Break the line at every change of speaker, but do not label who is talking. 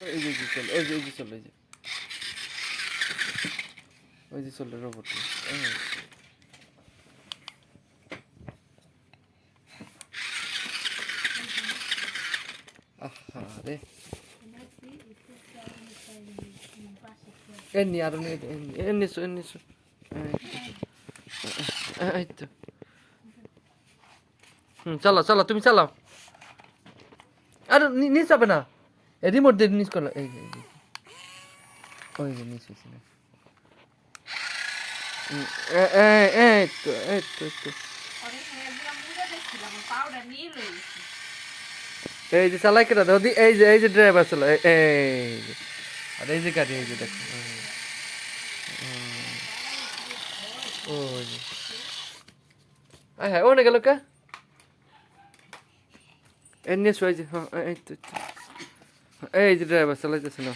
এই যে চল, ওই যে চল, ওই যে চল রোবট। আহা রে, এমনি আরো এমনি এই তো। চালাও চালাও, তুমি চালাও। আর নিচ যাবে না, রিমোট দিয়ে নিচ করলো। এই যে ওই যে নিচ হয়েছে না। এই তো এই তো এই তো। এই যে চালাই কেটে দাও, এই যে ড্রাইভার চালা, এই যে, আর এই যে গাড়ি, এই যে দেখো। ওই যে হ্যাঁ, ওনে গেল কা এমনি এই যে, হ্যাঁ এই তো এই যে ড্রাইভার চালাইতেছে না।